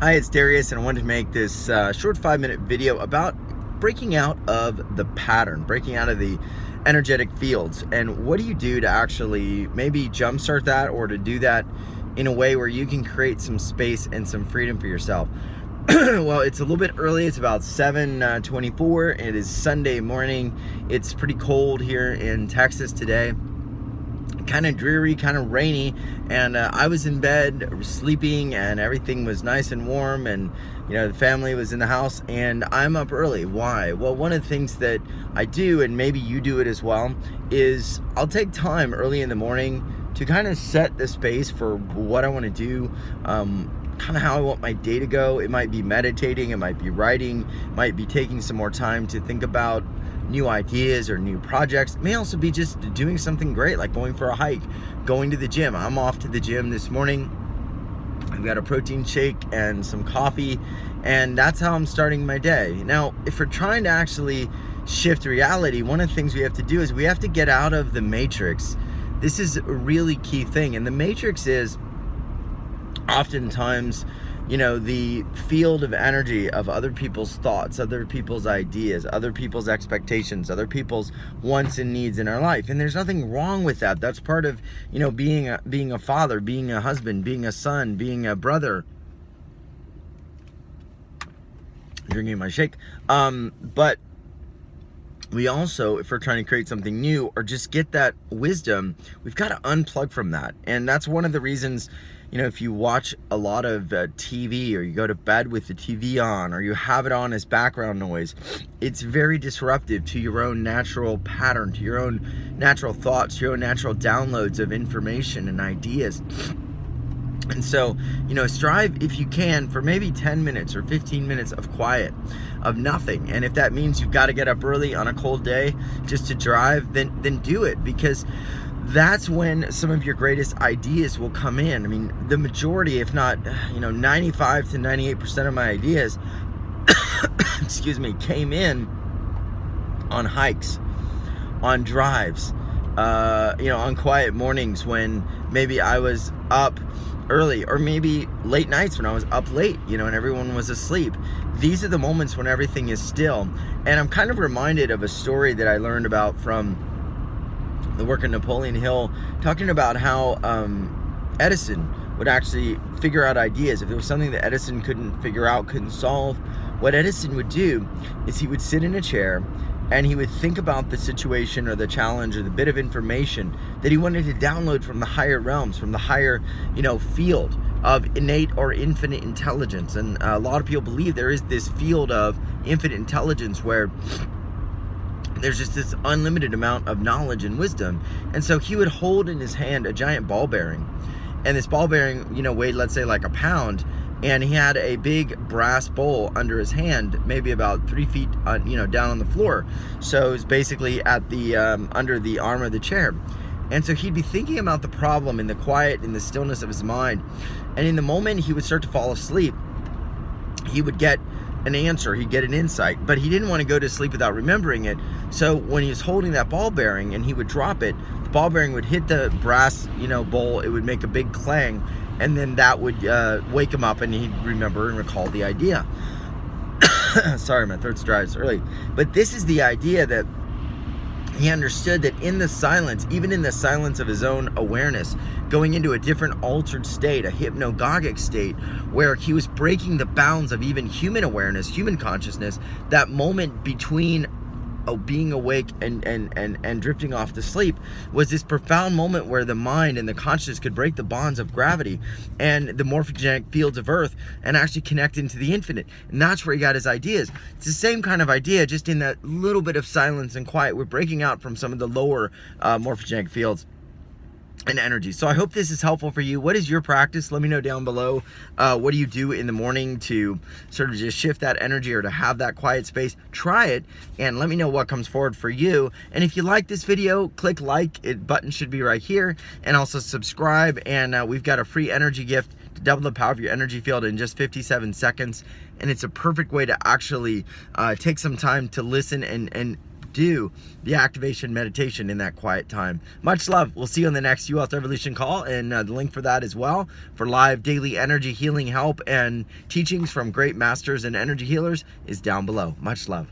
Hi, it's Darius, and I wanted to make this short 5-minute video about breaking out of the pattern, breaking out of the energetic fields. And what do you do to actually maybe jumpstart that, or to do that in a way where you can create some space and some freedom for yourself? Well, it's a little bit early. It's about 7:24. It is Sunday morning. It's pretty cold here in Texas today. Kind of dreary, kind of rainy, and I was in bed sleeping, and everything was nice and warm, and the family was in the house, and I'm up early. Why? Well, one of the things that I do, and maybe you do it as well, is I'll take time early in the morning to kind of set the space for what I want to do, kind of how I want my day to go. It might be meditating, it might be writing, it might be taking some more time to think about new ideas or new projects. It may also be just doing something great, like going for a hike, going to the gym. I'm off to the gym this morning. I've got a protein shake and some coffee, and that's how I'm starting my day. Now, if we're trying to actually shift reality, one of the things we have to do is we have to get out of the matrix. This is a really key thing, and the matrix is oftentimes the field of energy of other people's thoughts, other people's ideas, other people's expectations, other people's wants and needs in our life. And there's nothing wrong with that. That's part of, being a father, being a husband, being a son, being a brother. Drinking my shake. But we also, if we're trying to create something new or just get that wisdom, we've got to unplug from that. And that's one of the reasons, if you watch a lot of TV, or you go to bed with the TV on, or you have it on as background noise, it's very disruptive to your own natural pattern, to your own natural thoughts, your own natural downloads of information and ideas. And so, strive, if you can, for maybe 10 minutes or 15 minutes of quiet, of nothing. And if that means you've got to get up early on a cold day just to drive, then do it, because that's when some of your greatest ideas will come in. I mean, the majority, if not, 95 to 98% of my ideas, excuse me, came in on hikes, on drives, on quiet mornings when maybe I was up early, or maybe late nights when I was up late, and everyone was asleep. These are the moments when everything is still. And I'm kind of reminded of a story that I learned about from the work of Napoleon Hill, talking about how Edison would actually figure out ideas. If there was something that Edison couldn't figure out, couldn't solve, what Edison would do is he would sit in a chair and he would think about the situation or the challenge or the bit of information that he wanted to download from the higher realms, from the higher, field of innate or infinite intelligence. And a lot of people believe there is this field of infinite intelligence where there's just this unlimited amount of knowledge and wisdom. And so he would hold in his hand a giant ball bearing, and this ball bearing, weighed, let's say, like a pound, and he had a big brass bowl under his hand, maybe about 3 feet, down on the floor. So it was basically at the under the arm of the chair. And so he'd be thinking about the problem in the quiet, in the stillness of his mind. And in the moment he would start to fall asleep, he would get an answer, he'd get an insight, but he didn't want to go to sleep without remembering it. So when he was holding that ball bearing and he would drop it, the ball bearing would hit the brass, bowl. It would make a big clang, and then that would wake him up, and he'd remember and recall the idea. Sorry, my throat's dry, it's early. But this is the idea, that he understood that in the silence, even in the silence of his own awareness, going into a different altered state, a hypnagogic state, where he was breaking the bounds of even human awareness, human consciousness, that moment between being awake and drifting off to sleep was this profound moment where the mind and the consciousness could break the bonds of gravity and the morphogenetic fields of Earth and actually connect into the infinite. And that's where he got his ideas. It's the same kind of idea, just in that little bit of silence and quiet. We're breaking out from some of the lower morphogenetic fields and energy. So I hope this is helpful for you. What is your practice? Let me know down below. What do you do in the morning to sort of just shift that energy or to have that quiet space? Try it and let me know what comes forward for you. And if you like this video, click like. It button should be right here, and also subscribe. And we've got a free energy gift to double the power of your energy field in just 57 seconds. And it's a perfect way to actually take some time to listen and do the activation meditation in that quiet time. Much love. We'll see you on the next UL Evolution call, and the link for that as well, for live daily energy healing help and teachings from great masters and energy healers, is down below. Much love.